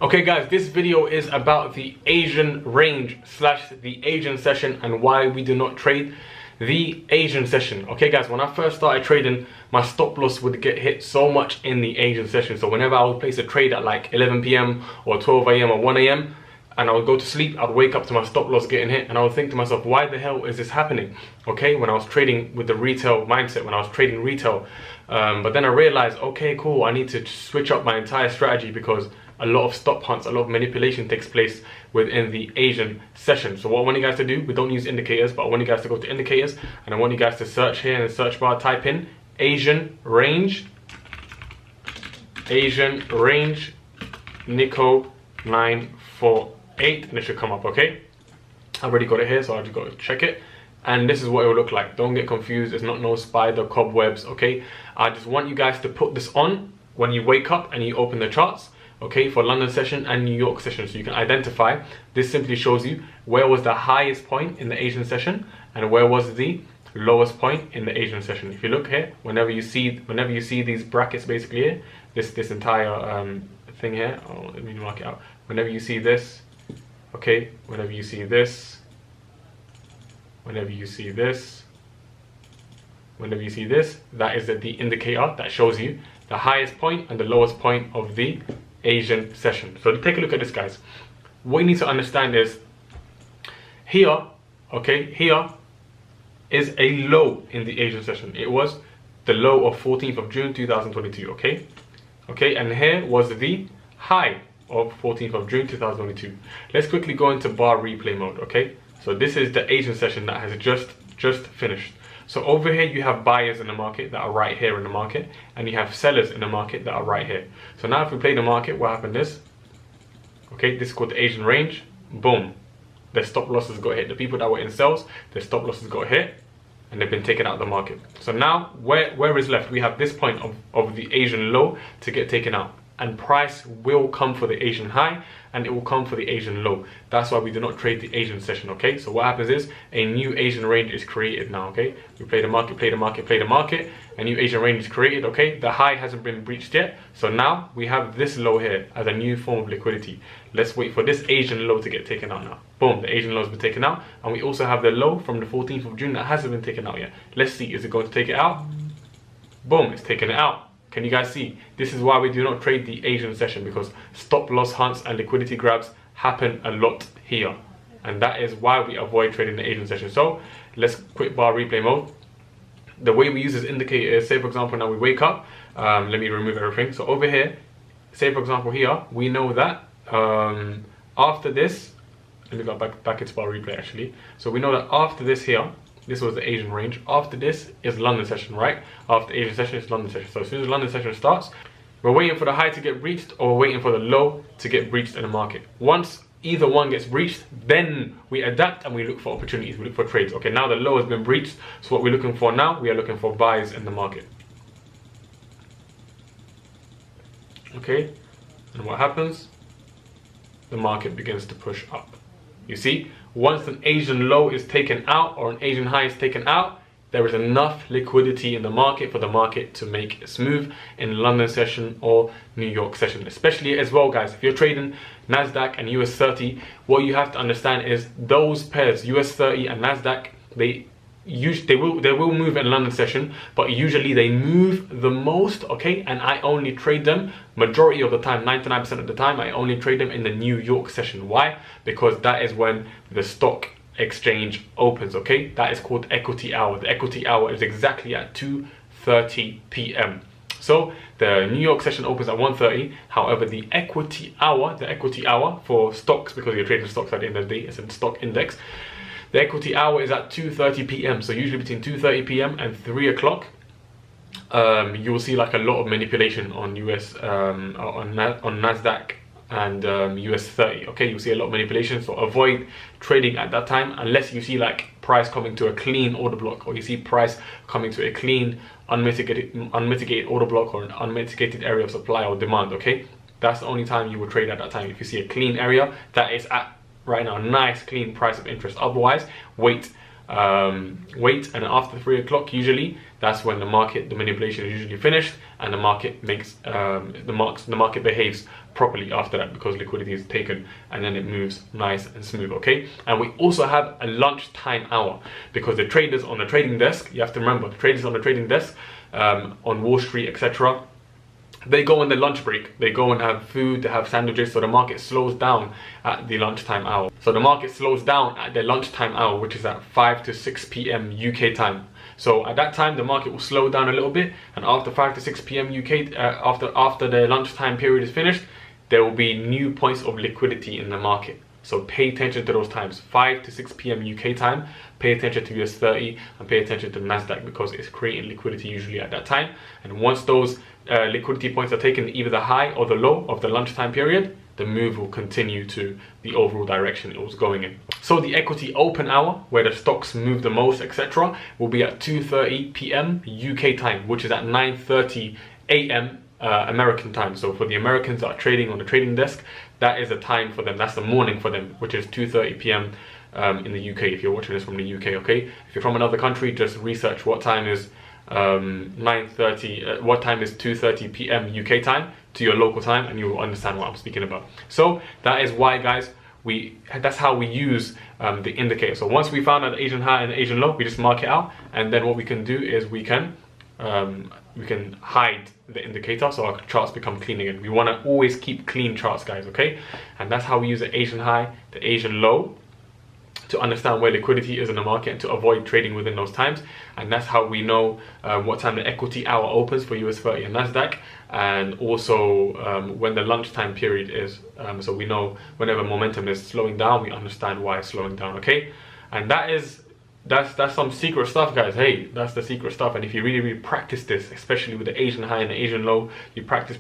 Okay guys, this video is about the Asian range slash the Asian session and why we do not trade the Asian session. Okay guys, when I first started trading, my stop loss would get hit so much in the Asian session. So whenever I would place a trade at like 11 p.m. or 12 a.m. or 1 a.m. and I would go to sleep, I'd wake up to my stop loss getting hit and I would think to myself, why the hell is this happening? Okay, when I was trading with the retail mindset, when I was trading retail, but then I realized, okay, cool, I need to switch up my entire strategy because a lot of stop hunts, a lot of manipulation takes place within the Asian session. So what I want you guys to do, we don't use indicators, but I want you guys to go to indicators and I want you guys to search here in the search bar, type in Asian range, Nico 948, and it should come up. Okay, I've already got it here, so I just got to check it. And this is what it will look like. Don't get confused, it's not no spider cobwebs. Okay, I just want you guys to put this on when you wake up and you open the charts, okay, for London session and New York session, so you can identify. This simply shows you where was the highest point in the Asian session and where was the lowest point in the Asian session. If you look here, whenever you see these brackets basically here, this entire thing here, oh, let me mark it out. Whenever you see this, okay, whenever you see this, whenever you see this, whenever you see this, that is the indicator that shows you the highest point and the lowest point of the Asian session. So take a look at this, guys. What you need to understand is here, okay, here is a low in the Asian session. It was the low of 14th of June 2022, okay? Okay, and here was the high of 14th of June 2022. Let's quickly go into bar replay mode, okay? So this is the Asian session that has just finished. So over here you have buyers in the market that are right here in the market, and you have sellers in the market that are right here. So now if we play the market, what happened is, okay, this is called the Asian range, boom, their stop losses got hit. The people that were in sells, their stop losses got hit and they've been taken out of the market. So now where is left? We have this point of the Asian low to get taken out, and price will come for the Asian high and it will come for the Asian low. That's why we do not trade the Asian session, okay? So what happens is a new Asian range is created now, okay? We play the market, play the market, play the market, a new Asian range is created, okay? The high hasn't been breached yet, so now we have this low here as a new form of liquidity. Let's wait for this Asian low to get taken out now. Boom, the Asian low has been taken out, and we also have the low from the 14th of June that hasn't been taken out yet. Let's see, is it going to take it out? Boom, it's taken it out. Can you guys see? This is why we do not trade the Asian session, because stop loss hunts and liquidity grabs happen a lot here. And that is why we avoid trading the Asian session. So let's quit bar replay mode. The way we use this indicator is, say for example, now we wake up. Let me remove everything. So over here, say for example here, we know that after this, let me go back into bar replay actually. So we know that after this here, this was the Asian range. After this is London session, right? After Asian session is London session. So as soon as London session starts, we're waiting for the high to get breached or we're waiting for the low to get breached in the market. Once either one gets breached, then we adapt and we look for opportunities, we look for trades. Okay, now the low has been breached. So what we're looking for now, we are looking for buys in the market. Okay, and what happens? The market begins to push up. You see, once an Asian low is taken out or an Asian high is taken out, there is enough liquidity in the market for the market to make a move in London session or New York session. Especially as well, guys, if you're trading NASDAQ and US 30, what you have to understand is those pairs, US 30 and NASDAQ, they will move in London session, but usually they move the most, okay? And I only trade them majority of the time, 99% of the time, I only trade them in the New York session. Why? Because that is when the stock exchange opens, okay? That is called equity hour. The equity hour is exactly at 2:30 p.m. So the New York session opens at 1:30. However, the equity hour for stocks, because you're trading stocks at the end of the day, it's a stock index. The equity hour is at 2:30 p.m. So usually between 2:30 p.m. and 3 o'clock, you will see like a lot of manipulation on on NASDAQ and US 30. Okay, you'll see a lot of manipulation. So avoid trading at that time unless you see like price coming to a clean order block, or you see price coming to a clean unmitigated order block or an unmitigated area of supply or demand. Okay, that's the only time you will trade at that time. If you see a clean area that is at right now nice clean price of interest. Otherwise, wait, and after 3 o'clock usually, that's when the manipulation is usually finished and the market makes the market behaves properly after that, because liquidity is taken and then it moves nice and smooth. Okay, and we also have a lunchtime hour, because the traders on the trading desk, you have to remember, the traders on the trading desk on Wall Street, etc., they go on their lunch break, they go and have food, they have sandwiches, so the market slows down at the lunchtime hour. So the market slows down at the lunchtime hour, which is at 5 to 6 p.m. UK time. So at that time, the market will slow down a little bit, and after 5 to 6 p.m. UK, after the lunchtime period is finished, there will be new points of liquidity in the market. So pay attention to those times, 5 to 6 p.m. UK time. Pay attention to US 30 and pay attention to NASDAQ, because it's creating liquidity usually at that time. And once those liquidity points are taken, either the high or the low of the lunchtime period, the move will continue to the overall direction it was going in. So the equity open hour, where the stocks move the most, etc., will be at 2:30 p.m. UK time, which is at 9:30 a.m. American time. So for the Americans that are trading on the trading desk, that is a time for them, that's the morning for them, which is 2:30 p.m. In the UK, if you're watching this from the UK. Okay, if you're from another country, just research what time is 9:30, what time is 2:30 p.m. UK time to your local time, and you will understand what I'm speaking about. So that is why, guys, that's how we use the indicator. So once we found out the Asian high and the Asian low, we just mark it out, and then what we can do is we can hide the indicator, so our charts become clean again. We want to always keep clean charts, guys. Okay, and that's how we use the Asian high, the Asian low, to understand where liquidity is in the market and to avoid trading within those times. And that's how we know what time the equity hour opens for US 30 and NASDAQ, and also when the lunchtime period is. So we know whenever momentum is slowing down, we understand why it's slowing down. Okay, and that's some secret stuff, guys. Hey, that's the secret stuff. And if you really practice this, especially with the Asian high and the Asian low, you practice,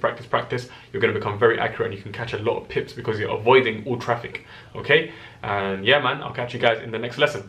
you're going to become very accurate, and you can catch a lot of pips because you're avoiding all traffic. Okay, and yeah, man, I'll catch you guys in the next lesson.